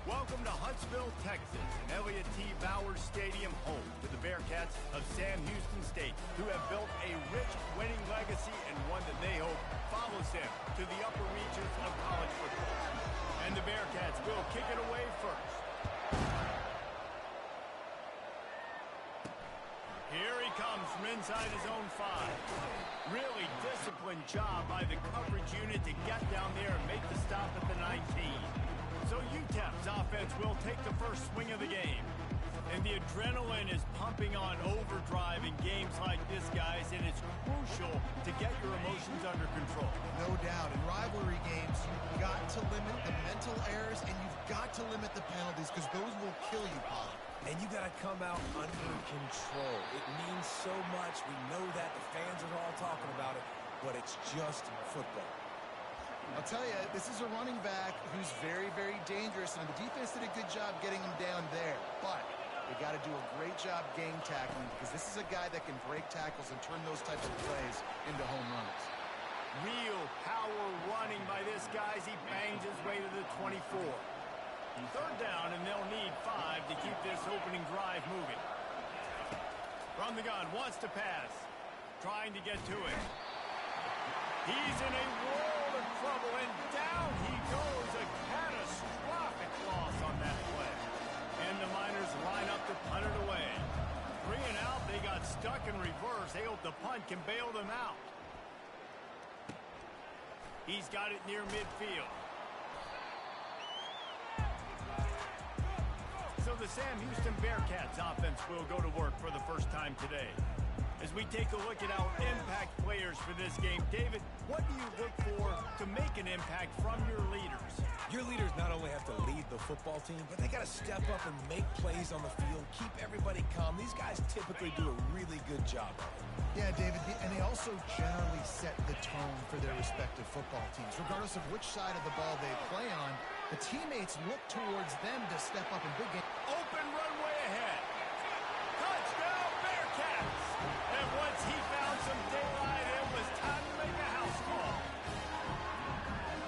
Welcome to Huntsville, Texas, and Elliott T. Bowers Stadium, home to the Bearcats of Sam Houston State, who have built a rich winning legacy and one that they hope follows them to the upper reaches of college football. And the Bearcats will kick it away first. Here he comes from inside his own 5. Really disciplined job by the coverage unit to get down there and make the stop at the 19. So UTEP's offense will take the first swing of the game. And the adrenaline is pumping on overdrive in games like this, guys, and it's crucial to get your emotions under control. No doubt. In rivalry games, you've got to limit the mental errors, and you've got to limit the penalties, because those will kill you, Paul. And you got to come out under control. It means so much. We know that. The fans are all talking about it, but it's just football. I'll tell you, this is a running back who's very, very dangerous, and the defense did a good job getting him down there. But they got to do a great job game tackling, because this is a guy that can break tackles and turn those types of plays into home runs. Real power running by this guy as he bangs his way to the 24. Third down, and they'll need 5 to keep this opening drive moving. From the gun, wants to pass. Trying to get to it. He's in a world of trouble, and down he goes. A catastrophic loss on that play. And the Miners line up to punt it away. 3 and out, they got stuck in reverse. They hope the punt can bail them out. He's got it near midfield. So the Sam Houston Bearcats offense will go to work for the first time today. As we take a look at our impact players for this game, David, what do you look for to make an impact from your leaders? Your leaders not only have to lead the football team, but they got to step up and make plays on the field, keep everybody calm. These guys typically do a really good job of it. Yeah, David, and they also generally set the tone for their respective football teams. Regardless of which side of the ball they play on, the teammates look towards them to step up in big games. Open runway ahead. Touchdown, Bearcats! And once he found some daylight, it was time to make a house call.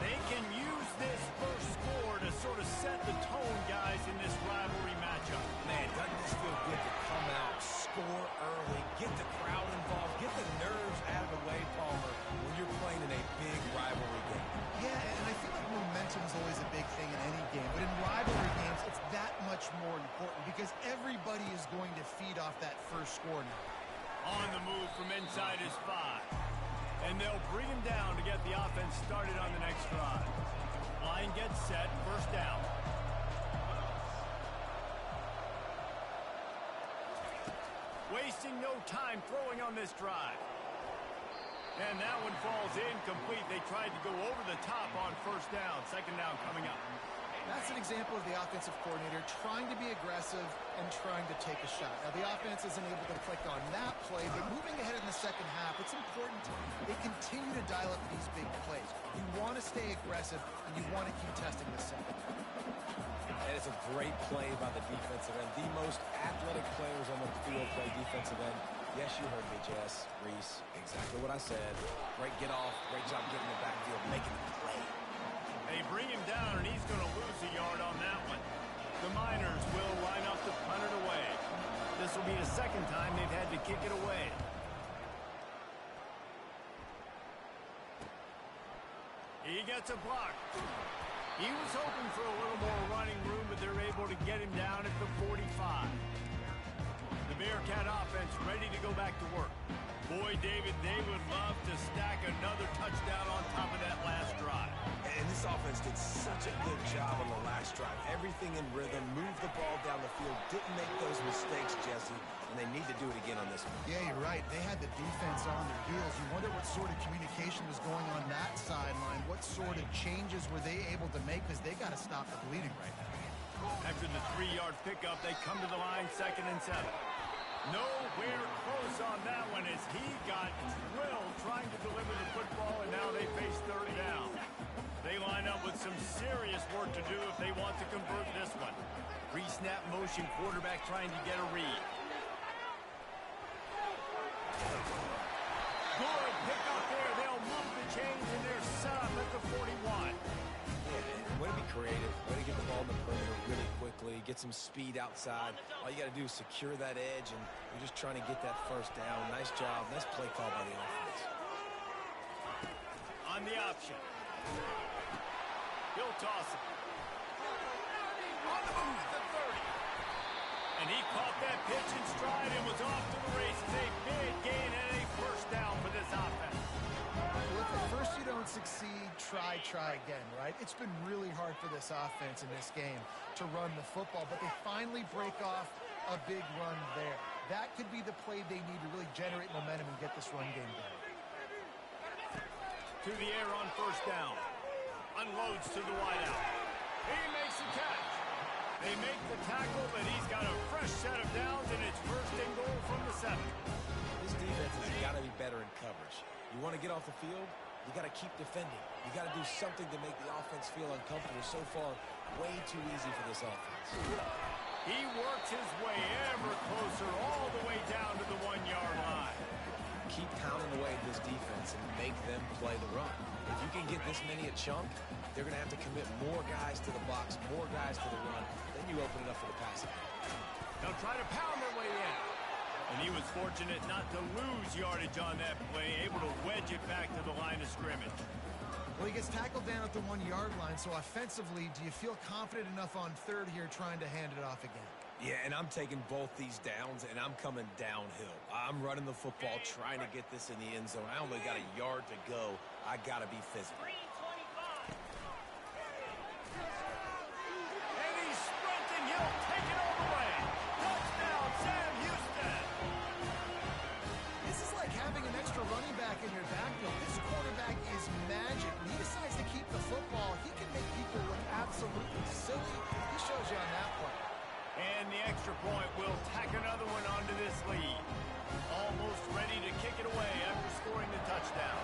They can use this first score to sort of set the tone, guys, in this rivalry matchup. Man, doesn't this feel good to come out, score early, get the crowd involved, get the nerves out of the way, Palmer, when you're playing in a big rivalry game. Yeah, and I feel like momentum is always a big thing in any game, but in rivalry games, it's that much more important because everybody is going to feed off that first score now. On the move from inside his 5. And they'll bring him down to get the offense started on the next drive. Line gets set, first down. Wasting no time throwing on this drive. And that one falls incomplete. They tried to go over the top on first down. Second down coming up. That's an example of the offensive coordinator trying to be aggressive and trying to take a shot. Now, the offense isn't able to click on that play, but moving ahead in the second half, it's important they continue to dial up these big plays. You want to stay aggressive, and you want to keep testing the second half. And it's a great play by the defensive end. The most athletic players on the field play defensive end. Yes, you heard me, Jess, Reese. Exactly what I said. Great get off. Great job getting the backfield, making the play. They bring him down, and he's going to lose a yard on that one. The Miners will line up to punt it away. This will be the second time they've had to kick it away. He gets a block. He was hoping for a little more running room, but they're able to get him down at the 45. The Bearcat offense ready to go back to work. Boy, David, they would love to stack another touchdown on top of that last drive. And this offense did such a good job on the last drive. Everything in rhythm, moved the ball down the field, didn't make those mistakes, Jesse, and they need to do it again on this one. Yeah, you're right. They had the defense on their heels. You wonder what sort of communication was going on that sideline. What sort of changes were they able to make, because they got to stop the bleeding right now. After the 3-yard pickup, they come to the line, 2nd and 7. Nowhere close on that one as he got drilled trying to deliver the football, and now they face 3rd down. They line up with some serious work to do if they want to convert this one. Pre-snap motion, quarterback trying to get a read. Good pickup there. They'll move the chains, and they're set up at the 41. Yeah, way to be creative. Way to get the ball in the perimeter really quickly. Get some speed outside. All you got to do is secure that edge, and you're just trying to get that first down. Nice job. Nice play call by the offense. On the option. He'll toss it. On the move at the 30. And he caught that pitch in stride and was off to the races. A big gain and a first down for this offense. Look, at first you don't succeed, try again, right? It's been really hard for this offense in this game to run the football, but they finally break off a big run there. That could be the play they need to really generate momentum and get this run game going. To the air on first down. Unloads to the wideout. He makes the catch. They make the tackle, but he's got a fresh set of downs, and it's first and goal from the 7. This defense has got to be better in coverage. You want to get off the field, you got to keep defending. You got to do something to make the offense feel uncomfortable. So far, way too easy for this offense. He works his way ever closer all the way down to the 1-yard line. Keep pounding away at this defense and make them play the run. If you can get this many a chunk, they're going to have to commit more guys to the box, more guys to the run. Then you open it up for the passing. They'll try to pound their way in. And he was fortunate not to lose yardage on that play, able to wedge it back to the line of scrimmage. Well, he gets tackled down at the 1-yard line, so offensively, do you feel confident enough on third here trying to hand it off again? Yeah, and I'm taking both these downs, and I'm coming downhill. I'm running the football, trying to get this in the end zone. I only got a yard to go. I got to be physical. And he's sprinting. He'll take it all the way. Touchdown, Sam Houston. This is like having an extra running back in your backfield. This quarterback is magic. When he decides to keep the football, he can make people look absolutely silly. He shows you on that play. And the extra point will tack another one onto this lead. Almost ready to kick it away after scoring the touchdown.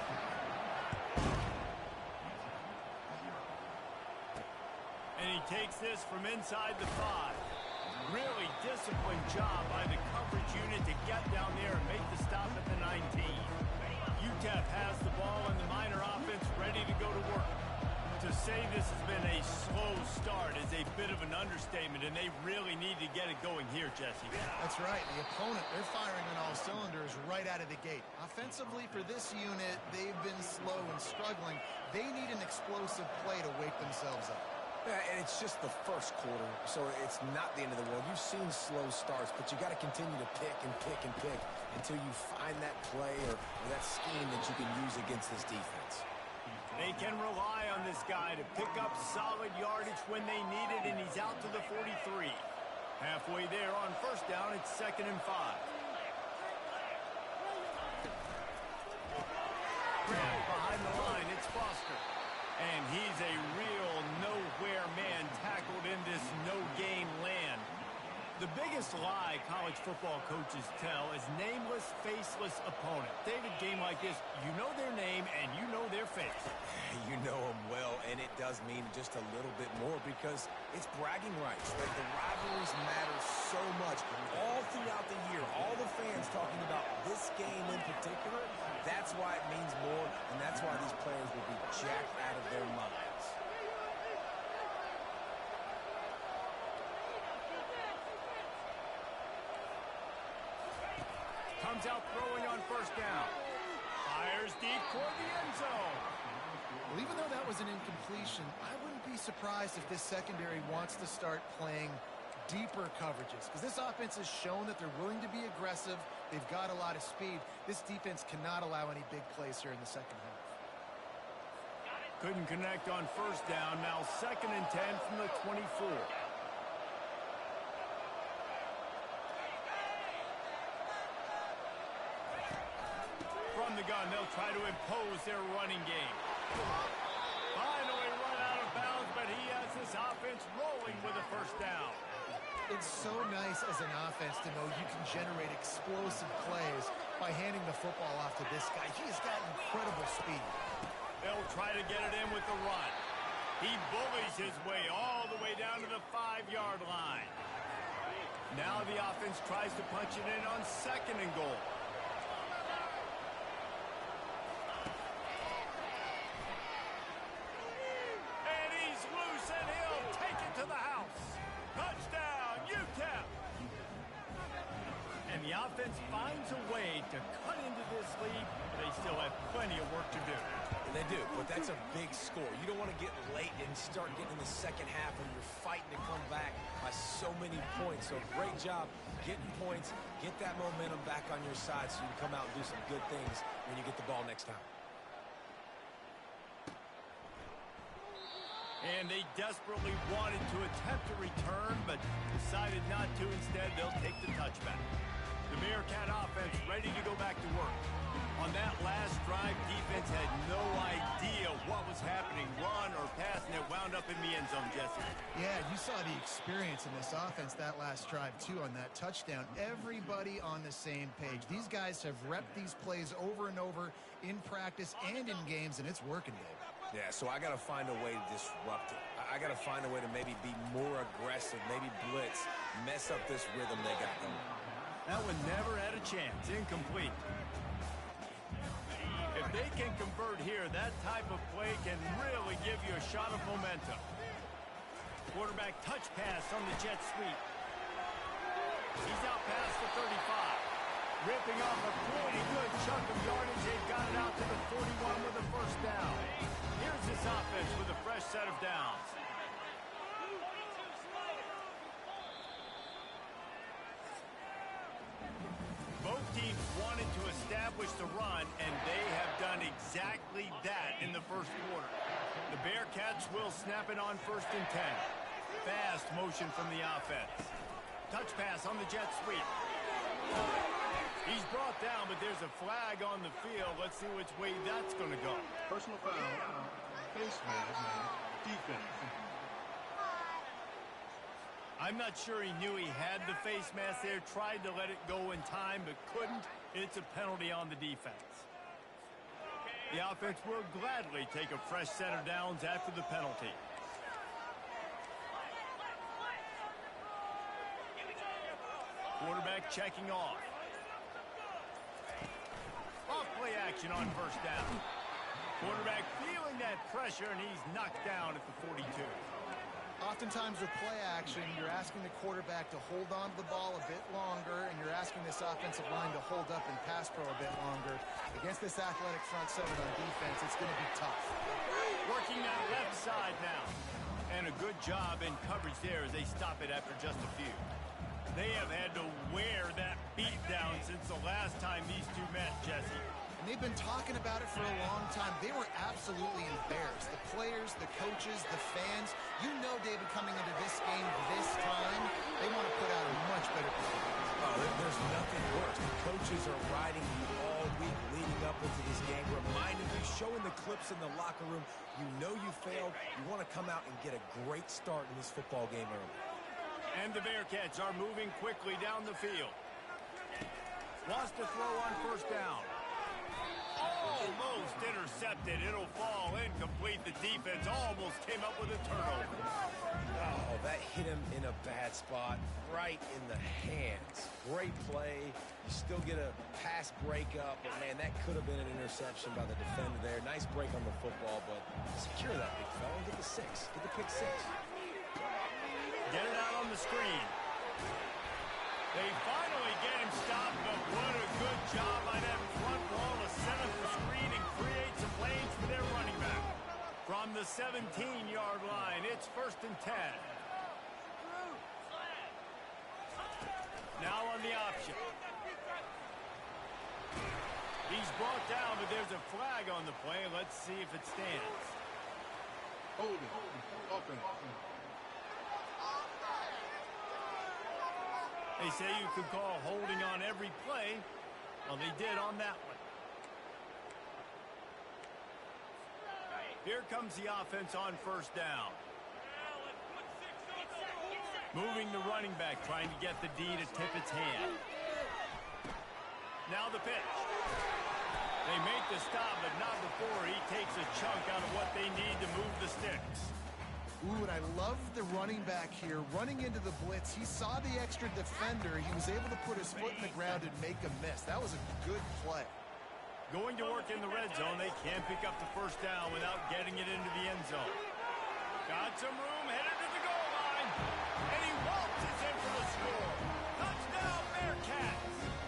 And he takes this from inside the 5. Really disciplined job by the coverage unit to get down there and make the stop at the 19. UTEP has the ball and the Miner offense ready to go to work. To say this has been a slow start is a bit of an understatement, and they really need to get it going here, Jesse. That's right. The opponent, they're firing on all cylinders right out of the gate. Offensively, for this unit, they've been slow and struggling. They need an explosive play to wake themselves up. Yeah, and it's just the first quarter, so it's not the end of the world. You've seen slow starts, but you got to continue to pick and pick and pick until you find that play or that scheme that you can use against this defense. They can rely on this guy to pick up solid yardage when they need it, and he's out to the 43. Halfway there on first down, it's 2nd and 5. Grab behind the line, it's Foster. And he's a real nowhere man tackled in this no-gain land. The biggest lie college football coaches tell is nameless, faceless opponent. David, game like this, you know their name and you know their face. You know them well, and it does mean just a little bit more because it's bragging rights. Like the rivalries matter so much. All throughout the year, all the fans talking about this game in particular, that's why it means more, and that's why these players will be jacked out of their minds. Comes out throwing on first down. Fires deep toward the end zone. Well, even though that was an incompletion, I wouldn't be surprised if this secondary wants to start playing deeper coverages, because this offense has shown that they're willing to be aggressive. They've got a lot of speed. This defense cannot allow any big plays here in the second half. Couldn't connect on first down. Now 2nd and 10 from the 24. From the gun, they'll try to impose their running game. Finally run out of bounds, but he has this offense rolling with a first down. It's so nice as an offense to know you can generate explosive plays by handing the football off to this guy. He has got incredible speed. They'll try to get it in with the run. He bullies his way all the way down to the 5-yard line. Now the offense tries to punch it in on 2nd and goal. The offense finds a way to cut into this lead, but they still have plenty of work to do. They do, but that's a big score. You don't want to get late and start getting in the second half when you're fighting to come back by so many points. So great job getting points, get that momentum back on your side so you can come out and do some good things when you get the ball next time. And they desperately wanted to attempt a return, but decided not to. Instead, they'll take the touchback. The Bearcat offense ready to go back to work. On that last drive, defense had no idea what was happening, run or pass, and it wound up in the end zone, Jesse. Yeah, you saw the experience in this offense that last drive, too, on that touchdown. Everybody on the same page. These guys have repped these plays over and over in practice and in games, and it's working, Dave. Yeah, so I got to find a way to disrupt it. I got to find a way to maybe be more aggressive, maybe blitz, mess up this rhythm they got going. That one never had a chance. Incomplete. If they can convert here, that type of play can really give you a shot of momentum. Quarterback touch pass on the jet sweep. He's out past the 35. Ripping off a pretty good chunk of yardage. They've got it out to the 41 with a first down. Here's this offense with a fresh set of downs. Both teams wanted to establish the run, and they have done exactly that in the first quarter. The Bearcats will snap it on 1st and 10. Fast motion from the offense. Touch pass on the jet sweep. He's brought down, but there's a flag on the field. Let's see which way that's going to go. Personal foul, face mask, defense. I'm not sure he knew he had the face mask there. Tried to let it go in time, but couldn't. It's a penalty on the defense. The offense will gladly take a fresh set of downs after the penalty. Quarterback checking off. Off play action on 1st down. Quarterback feeling that pressure, and he's knocked down at the 42. Oftentimes with play action, you're asking the quarterback to hold on to the ball a bit longer, and you're asking this offensive line to hold up and pass pro a bit longer. Against this athletic front seven on defense, it's going to be tough. Working that left side now. And a good job in coverage there as they stop it after just a few. They have had to wear that beat down since the last time these two met, Jesse. And they've been talking about it for a long time. They were absolutely embarrassed. The players, the coaches, the fans. You know, David, coming into this game this time, they want to put out a much better performance. Oh, there's nothing worse. The coaches are riding you all week leading up into this game, reminding you, showing the clips in the locker room. You know you failed. You want to come out and get a great start in this football game early. And the Bearcats are moving quickly down the field. Wants to throw on 1st down. Almost intercepted. It'll fall incomplete. The defense almost came up with a turnover. Oh, that hit him in a bad spot, right in the hands. Great play. You still get a pass breakup, but, man, that could have been an interception by the defender there. Nice break on the football, but secure that big fella. Get the 6. Get the pick 6. Get it out on the screen. They finally get him stopped, but what a good job by that front wall to set up the screen and create some lanes for their running back. From the 17-yard line, it's 1st and 10. Now on the option. He's brought down, but there's a flag on the play. Let's see if it stands. Holding. Open. They say you could call holding on every play. Well, they did on that one. Here comes the offense on 1st down. Moving the running back, trying to get the D to tip its hand. Now the pitch. They make the stop, but not before he takes a chunk out of what they need to move the sticks. Ooh, and I love the running back here. Running into the blitz, he saw the extra defender. He was able to put his foot in the ground and make a miss. That was a good play. Going to work in the red zone, they can't pick up the 1st down without getting it into the end zone. Got some room, headed to the goal line. And he waltzes in for the score. Touchdown, Bearcats.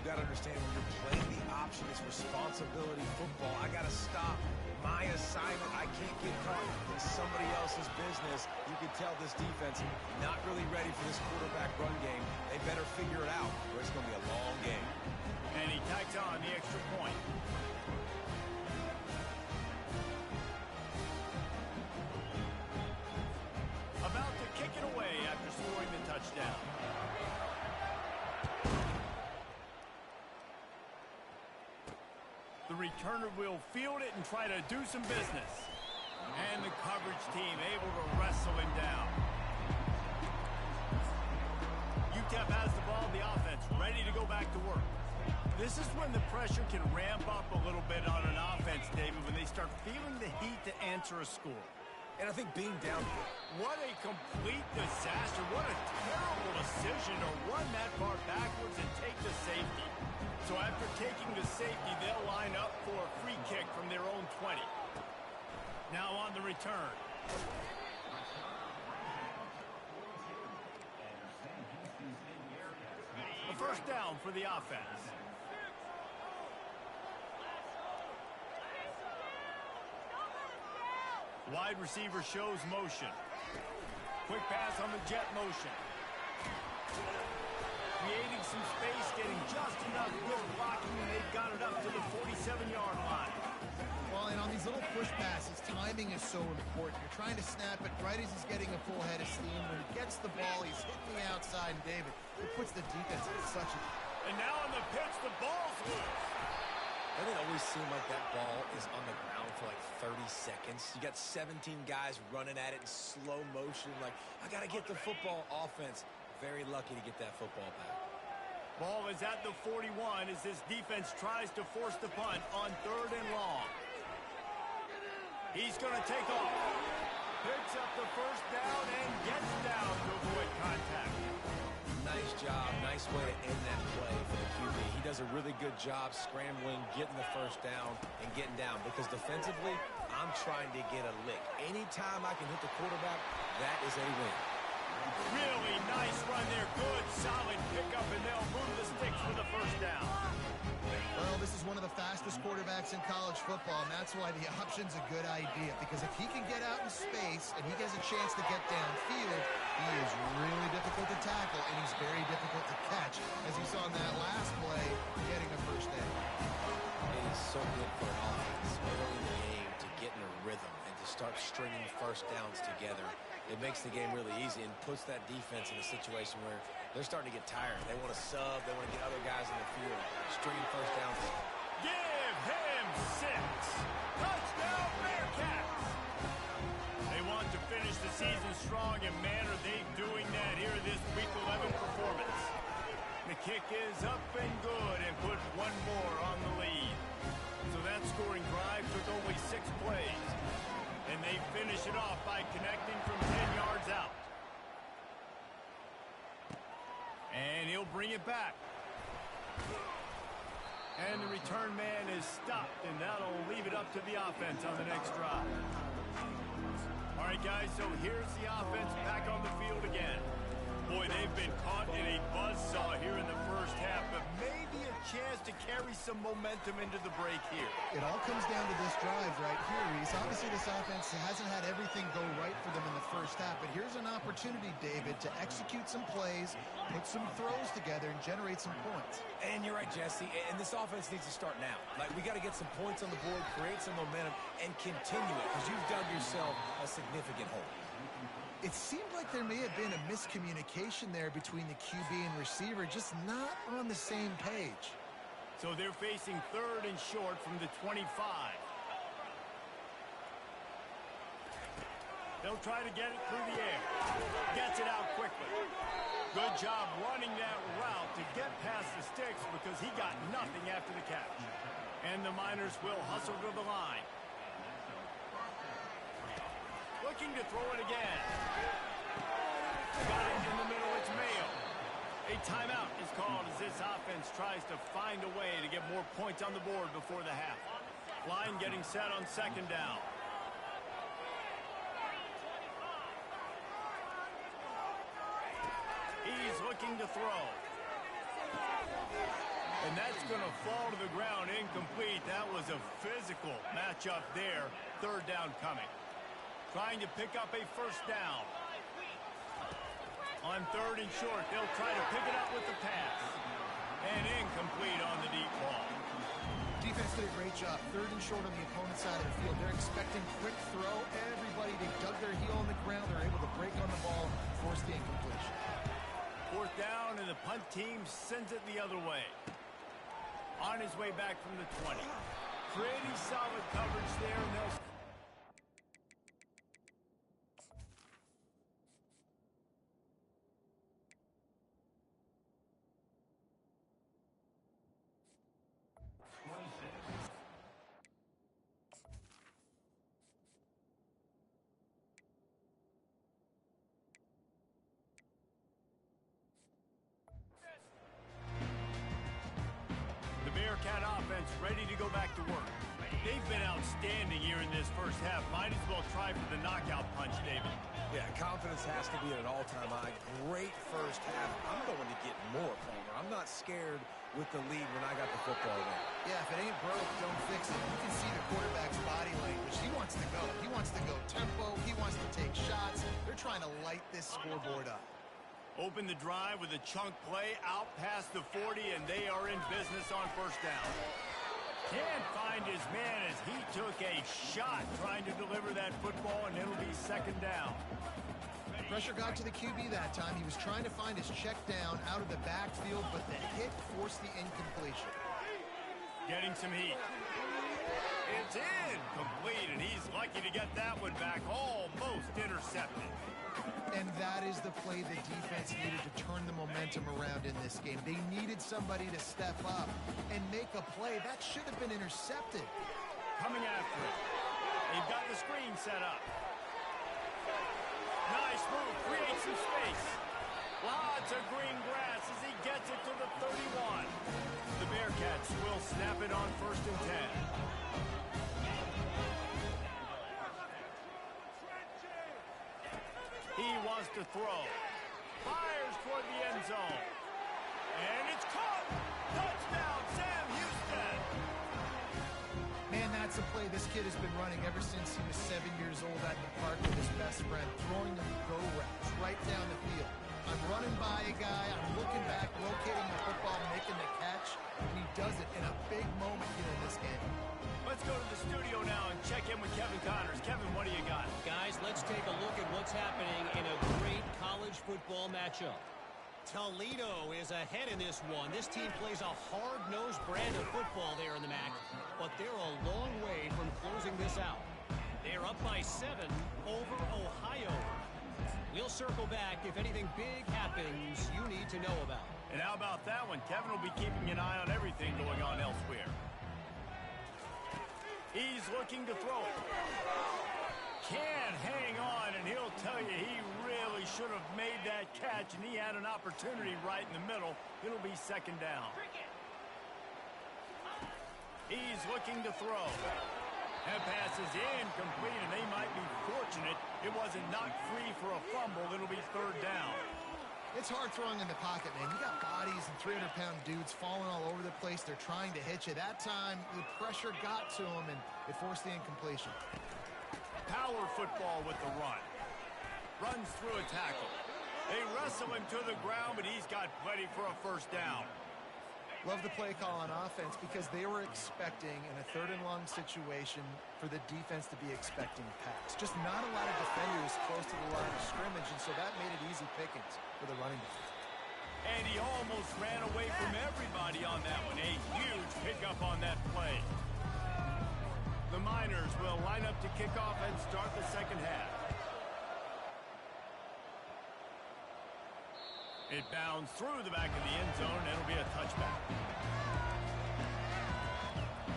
got to understand when you're playing the option, it's responsibility football. I got to stop my assignment. I can't get caught in somebody else's business. You can tell this defense not really ready for this quarterback run game. They better figure it out, or it's going to be a long game. And he tacks on the extra point. About to kick it away after scoring the touchdown. The returner will field it and try to do some business. And the coverage team able to wrestle him down. UTEP has the ball, the offense ready to go back to work. This is when the pressure can ramp up a little bit on an offense, David, when they start feeling the heat to answer a score. And I think being down... What a complete disaster. What a terrible decision to run that far backwards and take the safety. So after taking the safety, they'll line up for a free kick from their own 20. Now on the return. A first down for the offense. Wide receiver shows motion. Quick pass on the jet motion. Creating some space, getting just enough good blocking, and they've got it up to the 47-yard line. Well, and on these little push passes, timing is so important. You're trying to snap it right as he's getting a full head of steam. When he gets the ball, he's hitting the outside, and David, it puts the defense in such a... And now on the pitch, the ball's loose. Doesn't it always seem like that ball is on the ground for like 30 seconds? You got 17 guys running at it in slow motion. Like, I got to get the football. Offense, very lucky to get that football back. Ball is at the 41 as this defense tries to force the punt on 3rd and long. He's going to take off. Picks up the first down and gets down to avoid contact. Nice job. Nice way to end that play for the QB. He does a really good job scrambling, getting the first down, and getting down. Because defensively, I'm trying to get a lick. Anytime I can hit the quarterback, that is a win. Really nice run there. Good, solid pickup, and they'll move the sticks for the first down. Well, this is one of the fastest quarterbacks in college football, and that's why the option's a good idea. Because if he can get out in space and he gets a chance to get downfield, he is really difficult to tackle, and he's very difficult to catch, as you saw in that last play, getting a first down. It is so good for an offense early in the game to get in a rhythm and to start stringing first downs together. It makes the game really easy and puts that defense in a situation where they're starting to get tired. They want to sub. They want to get other guys in the field, stringing first downs. Give him 6. Touchdown, Bearcats! They want to finish the season strong, and man, are they doing that here in this Week 11 performance. The kick is up and good and put one more on the lead. So that scoring drive took only 6 plays. And they finish it off by connecting from 10 yards out. And he'll bring it back. And the return man is stopped, and that'll leave it up to the offense on the next drive. All right, guys, so here's the offense back on the field again. Boy, they've been caught in a buzzsaw here in the first half, but maybe a chance to carry some momentum into the break here. It all comes down to this drive right here, Reese. Obviously, this offense hasn't had everything go right for them in the first half, but here's an opportunity, David, to execute some plays, put some throws together, and generate some points. And you're right, Jesse, and this offense needs to start now. Like, we got to get some points on the board, create some momentum, and continue it, because you've dug yourself a significant hole. It seemed like there may have been a miscommunication there between the QB and receiver, just not on the same page. So they're facing 3rd and short from the 25. They'll try to get it through the air. Gets it out quickly. Good job running that route to get past the sticks because he got nothing after the catch. And the Miners will hustle to the line. Looking to throw it again. Got it in the middle, it's Mayo. A timeout is called as this offense tries to find a way to get more points on the board before the half. Line getting set on 2nd down. He's looking to throw. And that's going to fall to the ground incomplete. That was a physical matchup there. Third down coming. Trying to pick up a first down. On third and short, they'll try to pick it up with the pass. And incomplete on the deep ball. Defense did a great job. Third and short on the opponent's side of the field. They're expecting quick throw. Everybody, they dug their heel on the ground. They're able to break on the ball, force the incompletion. Fourth down, and the punt team sends it the other way. On his way back from the 20. Pretty solid coverage there, and they'll... Bearcat offense ready to go back to work. They've been outstanding here in this first half. Might as well try for the knockout punch, David. Yeah, confidence has to be at an all-time high. Great first half. I'm going to get more, Palmer. I'm not scared with the lead when I got the football there. Yeah, if it ain't broke, don't fix it. You can see the quarterback's body language. He wants to go. He wants to go tempo. He wants to take shots. They're trying to light this scoreboard up. Open the drive with a chunk play out past the 40, and they are in business on first down. Can't find his man as he took a shot trying to deliver that football, and it'll be second down. Pressure got to the QB that time. He was trying to find his check down out of the backfield, but the hit forced the incompletion. Getting some heat. It's incomplete, and he's lucky to get that one back. Almost intercepted. And that is the play the defense needed to turn the momentum around in this game. They needed somebody to step up and make a play. That should have been intercepted. Coming after it. They've got the screen set up. Nice move. Create some space. Lots of green grass as he gets it to the 31. The Bearcats will snap it on first and 10. He wants to throw. Fires toward the end zone. And it's caught. Touchdown, Sam Houston. Man, that's a play this kid has been running ever since he was 7 years old at the park with his best friend, throwing them go routes right down the field. I'm running by a guy, I'm looking back, locating the football, making the catch, and he does it in a big moment here in this game. Let's go to the studio now and check in with Kevin Connors. Kevin, what do you got? Guys, let's take a look at what's happening in a great college football matchup. Toledo is ahead in this one. This team plays a hard-nosed brand of football there in the MAC, but they're a long way from closing this out. They're up by 7 over Ohio. We'll circle back if anything big happens you need to know about. And how about that one? Kevin will be keeping an eye on everything going on elsewhere. He's looking to throw. Can't hang on, and he'll tell you he really should have made that catch, and he had an opportunity right in the middle. It'll be second down. He's looking to throw. That pass is incomplete, and they might be fortunate it wasn't knocked free for a fumble. It'll be third down. It's hard throwing in the pocket, man. You got bodies and 300-pound dudes falling all over the place. They're trying to hit you. That time, the pressure got to him, and it forced the incompletion. Power football with the run. Runs through a tackle. They wrestle him to the ground, but he's got plenty for a first down. Love the play call on offense because they were expecting in a third and long situation for the defense to be expecting a pass. Just not a lot of defenders close to the line of scrimmage, and so that made it easy pickings for the running back. And he almost ran away from everybody on that one. A huge pickup on that play. The Miners will line up to kick off and start the second half. It bounds through the back of the end zone, and it'll be a touchback.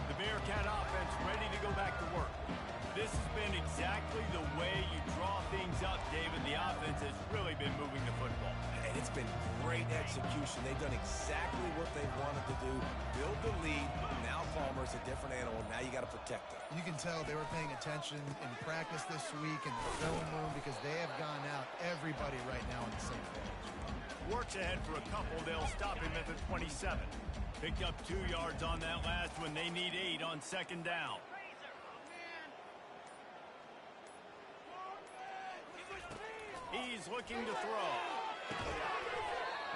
The Bearcat offense ready to go back to work. This has been exactly the way you draw things up, David. The offense has really been moving the football. And it's been great execution. They've done exactly what they wanted to do. Build the lead, now Palmer is a different animal. Now you got to protect him. You can tell they were paying attention in practice this week in the film room because they have gone out everybody right now on the same page. Works ahead for a couple. They'll stop him at the 27. Picked up 2 yards on that last one. They need 8 on second down. He's looking to throw.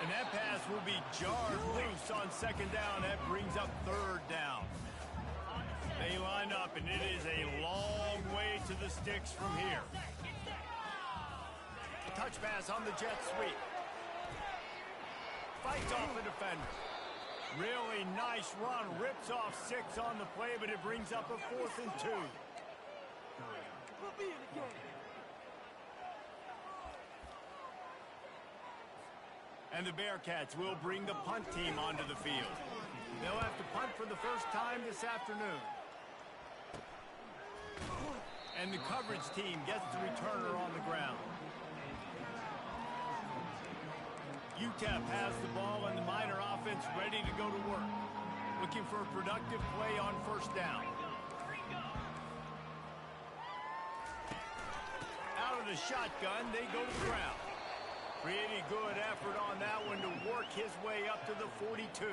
And that pass will be jarred loose on second down. That brings up third down. They line up, and it is a long way to the sticks from here. Touch pass on the jet sweep. Fights off the defender. Really nice run. Rips off 6 on the play, but it brings up a 4th and 2. And the Bearcats will bring the punt team onto the field. They'll have to punt for the first time this afternoon. And the coverage team gets the returner on the ground. UTEP has the ball and the Miner offense ready to go to work. Looking for a productive play on first down. Out of the shotgun, they go to the ground. Pretty good effort on that one to work his way up to the 42.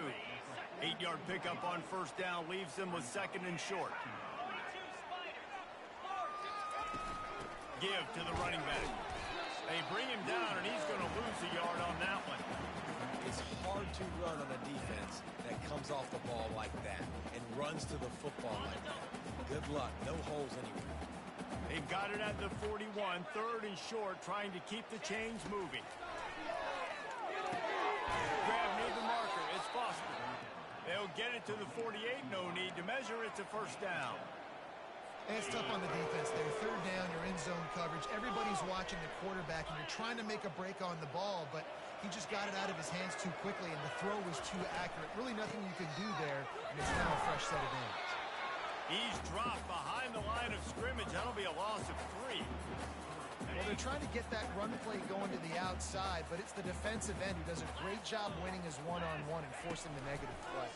8-yard pickup on first down leaves them with 2nd and short. Give to the running back. They bring him down, and he's going to lose a yard on that one. It's hard to run on a defense that comes off the ball like that and runs to the football like that. Good luck. No holes anywhere. They've got it at the 41, 3rd and short, trying to keep the chains moving. Grab near the marker. It's Foster. They'll get it to the 48. No need to measure. It's a first down. And it's tough on the defense there. 3rd down, you're in zone coverage. Everybody's watching the quarterback, and you're trying to make a break on the ball, but he just got it out of his hands too quickly, and the throw was too accurate. Really nothing you can do there, and it's now a fresh set of downs. He's dropped behind the line of scrimmage. That'll be a loss of 3. Well, they're trying to get that run play going to the outside, but it's the defensive end who does a great job winning his one-on-one and forcing the negative play.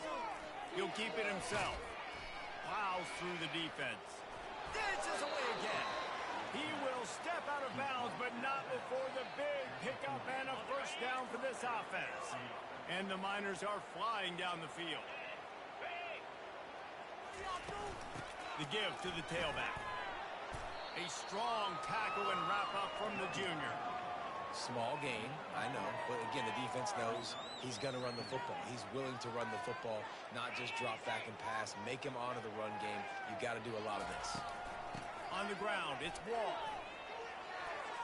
He'll keep it himself. Plows through the defense. Dances away again. He will step out of bounds, but not before the big pickup and a first down for this offense. And the Miners are flying down the field. The give to the tailback. A strong tackle and wrap-up from the junior. Small gain, I know. But again, the defense knows he's going to run the football. He's willing to run the football, not just drop back and pass. Make him honor the run game. You got to do a lot of this. On the ground, it's Wall.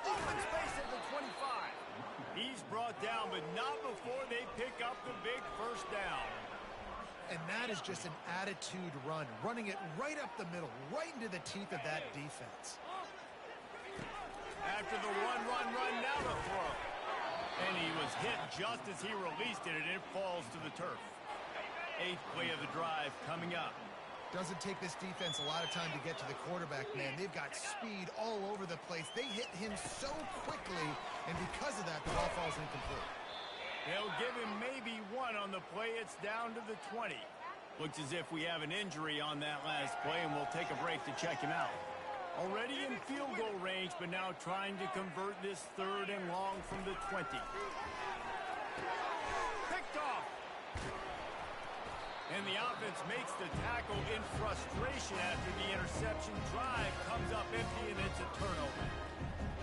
Open space at the 25. He's brought down, but not before they pick up the big first down. And that is just an attitude run, running it right up the middle, right into the teeth of that defense. After the run, now the throw. And he was hit just as he released it, and it falls to the turf. 8th play of the drive coming up. Doesn't take this defense a lot of time to get to the quarterback, man. They've got speed all over the place. They hit him so quickly, and because of that, the ball falls incomplete. They'll give him maybe 1 on the play. It's down to the 20. Looks as if we have an injury on that last play, and we'll take a break to check him out. Already in field goal range, but now trying to convert this 3rd and long from the 20. Picked off. And the offense makes the tackle in frustration after the interception. Drive comes up empty, and it's a turnover.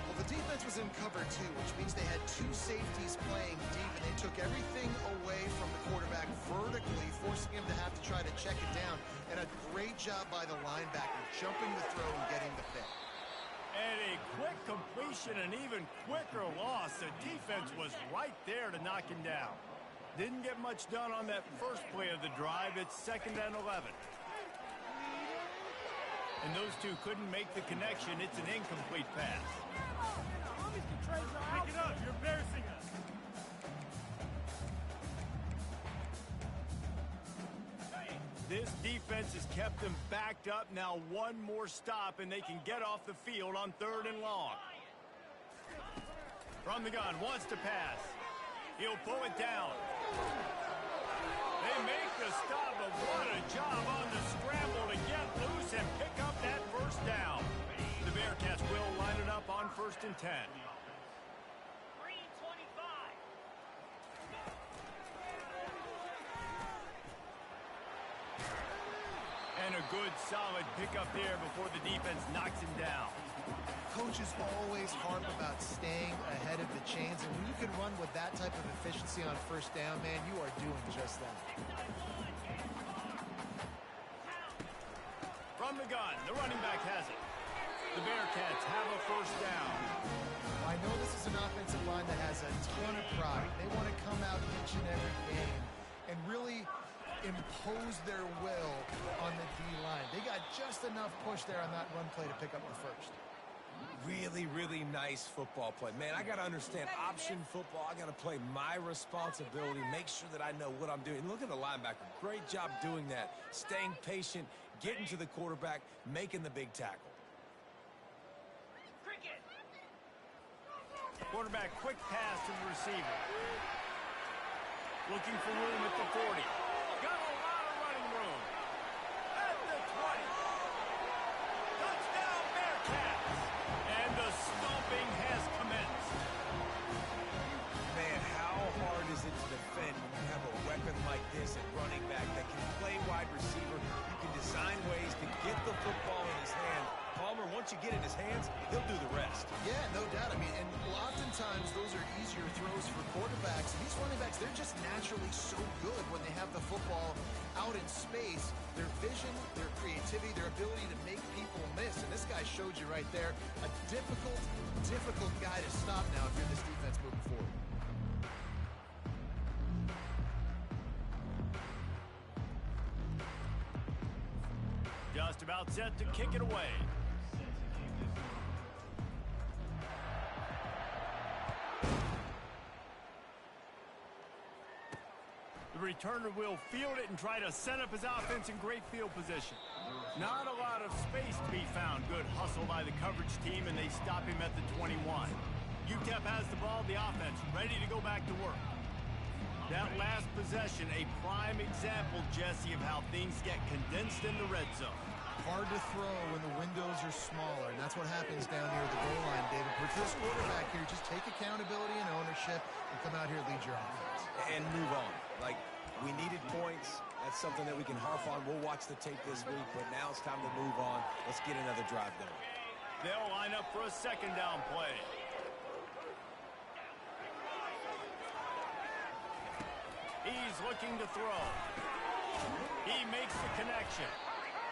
Well, the defense was in cover 2, which means they had 2 safeties playing deep, and they took everything away from the quarterback vertically, forcing him to have to try to check it down. And a great job by the linebacker, jumping the throw and getting the pick. And a quick completion, an even quicker loss. The defense was right there to knock him down. Didn't get much done on that first play of the drive. It's 2nd and 11. And those two couldn't make the connection. It's an incomplete pass. Pick it up. You're embarrassing us. This defense has kept them backed up. Now 1 more stop, and they can get off the field on 3rd and long. From the gun, wants to pass. He'll pull it down. They make the stop, but what a job on the scramble to get loose and pick up that first down. The Bearcats will line it up on 1st and 10. And a good, solid pickup there before the defense knocks him down. Coaches always harp about staying ahead of the chains, and when you can run with that type of efficiency on 1st down, man, you are doing just that. From the gun, the running back has it. The Bearcats have a 1st down. I know this is an offensive line that has a ton of pride. They want to come out each and every game and really impose their will on the D-line. They got just enough push there on that run play to pick up the first. Really, really nice football play. Man, I got to understand option football. I got to play my responsibility, make sure that I know what I'm doing. And look at the linebacker. Great job doing that. Staying patient, getting to the quarterback, making the big tackle. Quarterback quick pass to the receiver. Looking for room at the 40. Got a lot of running room. At the 20. Touchdown Bearcats. And the stomping has commenced. Man, how hard is it to defend when you have a weapon like this at running back that can play wide receiver? You can design ways to get the football in his hand. Palmer, once you get in his hands, he'll do the rest. Yeah, no doubt. I mean, and oftentimes those are easier throws for quarterbacks. And these running backs, they're just naturally so good when they have the football out in space. Their vision, their creativity, their ability to make people miss. And this guy showed you right there, a difficult guy to stop now if you're this defense moving forward. Just about set to kick it away. The returner will field it and try to set up his offense in great field position. Not a lot of space to be found. Good hustle by the coverage team, and they stop him at the 21. UTEP has the ball, the offense ready to go back to work. That last possession, a prime example, Jesse, of how things get condensed in the red zone. Hard to throw when the windows are smaller, and that's what happens down here at the goal line, David. For this quarterback here, just take accountability and ownership and come out here and lead your offense. And move on. Like, we needed points. That's something that we can harp on. We'll watch the tape this week, but now it's time to move on. Let's get another drive going. They'll line up for a 2nd down play. He's looking to throw. He makes the connection.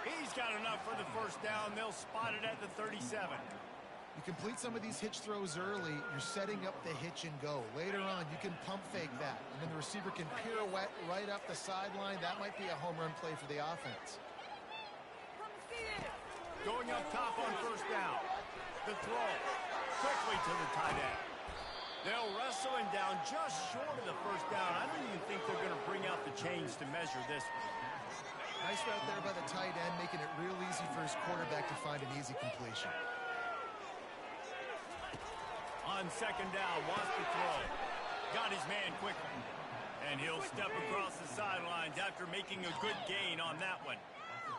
He's got enough for the 1st down. They'll spot it at the 37. You complete some of these hitch throws early, you're setting up the hitch and go. Later on, you can pump fake that, and then the receiver can pirouette right up the sideline. That might be a home run play for the offense. Going up top on 1st down. The throw. Quickly to the tight end. They'll wrestle him down just short of the 1st down. I don't even think they're going to bring out the chains to measure this one. Nice route there by the tight end, making it real easy for his quarterback to find an easy completion. On 2nd down, wants to throw. Got his man quickly. And he'll step across the sidelines after making a good gain on that one.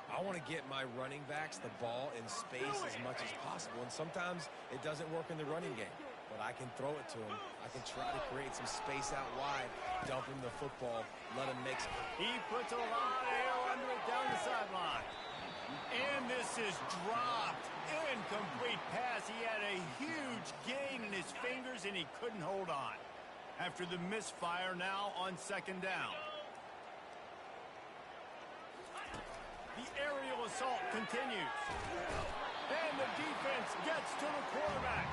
I want to get my running backs the ball in space as much as possible, and sometimes it doesn't work in the running game. But I can throw it to him. I can try to create some space out wide, dump him the football, let him mix it. He puts a lot of air under it down the sideline. And this is dropped. Incomplete pass. He had a huge gain in his fingers, and he couldn't hold on. After the misfire, now on 2nd down. The aerial assault continues. And the defense gets to the quarterback.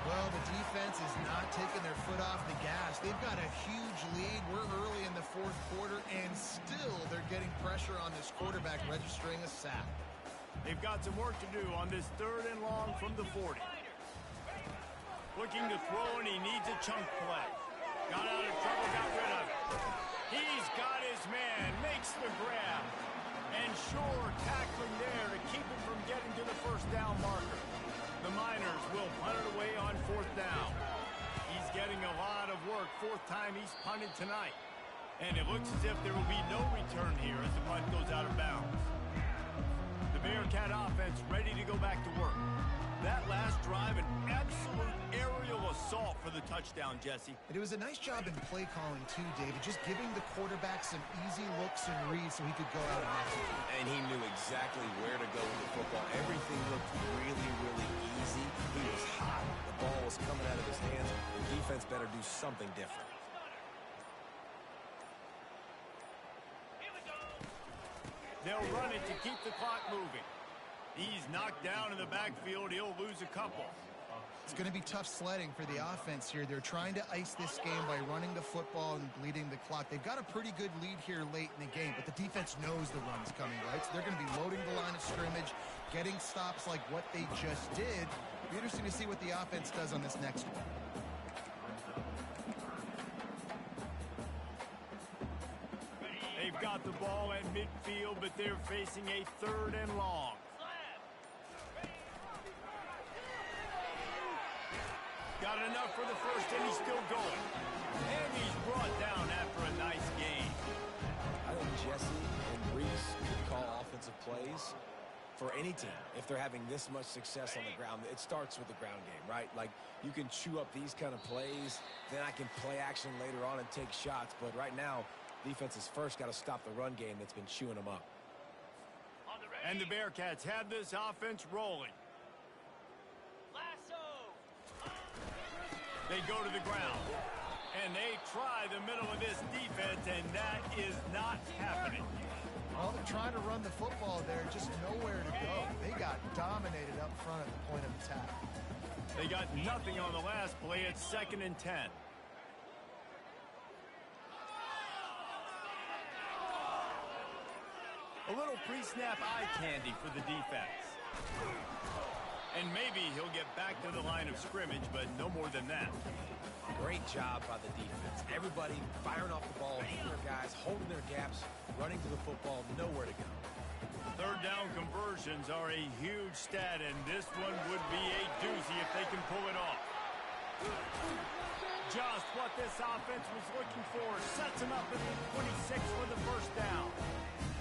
Well, the defense is not taking their foot off the gas. They've got a huge lead. We're early in the 4th quarter, and still they're getting pressure on this quarterback, registering a sack. They've got some work to do on this 3rd and long from the 40. Looking to throw, and he needs a chunk play. Got out of trouble, got rid of it. He's got his man, makes the grab. And sure, tackling there to keep him from getting to the 1st down marker. The Miners will punt it away on 4th down. He's getting a lot of work. 4th time he's punted tonight. And it looks as if there will be no return here as the punt goes out of bounds. The Bearcat offense ready to go back to work. That last drive, an absolute aerial assault for the touchdown, Jesse. It was a nice job in play calling, too, David, just giving the quarterback some easy looks and reads so he could go out and execute. And he knew exactly where to go with the football. Everything looked really, really easy. He was hot. The ball was coming out of his hands. The defense better do something different. They'll run it to keep the clock moving. He's knocked down in the backfield. He'll lose a couple. It's going to be tough sledding for the offense here. They're trying to ice this game by running the football and bleeding the clock. They've got a pretty good lead here late in the game, but the defense knows the run's coming, right? So they're going to be loading the line of scrimmage, getting stops like what they just did. Be interesting to see what the offense does on this next one. They've got the ball at midfield, but they're facing a 3rd and long. Got enough for the first, and he's still going. And he's brought down after a nice gain. I think Jesse and Reese could call offensive plays for any team. If they're having this much success on the ground, it starts with the ground game, right? Like, you can chew up these kind of plays, then I can play action later on and take shots. But right now, defense has first got to stop the run game that's been chewing them up. And the Bearcats have this offense rolling. They go to the ground, and they try the middle of this defense, and that is not happening. Well, they're trying to run the football there, just nowhere to go. They got dominated up front at the point of attack. They got nothing on the last play. It's 2nd and 10. A little pre-snap eye candy for the defense. And maybe he'll get back to the line of scrimmage, but no more than that. Great job by the defense. Everybody firing off the ball, hitting their guys, holding their gaps, running to the football, nowhere to go. 3rd down conversions are a huge stat, and this one would be a doozy if they can pull it off. Just what this offense was looking for. Sets him up at the 26 for the first down.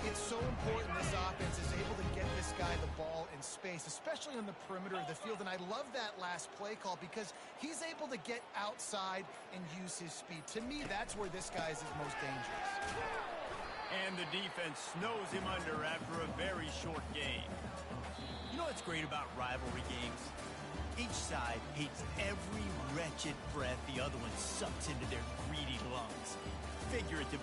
It's so important this offense is able to get this guy the ball in space, especially on the perimeter of the field. And I love that last play call because he's able to get outside and use his speed. To me, that's where this guy is his most dangerous. And the defense snows him under after a very short game. You know what's great about rivalry games? Each side hates every wretched breath the other one sucks into their greedy lungs. Figuratively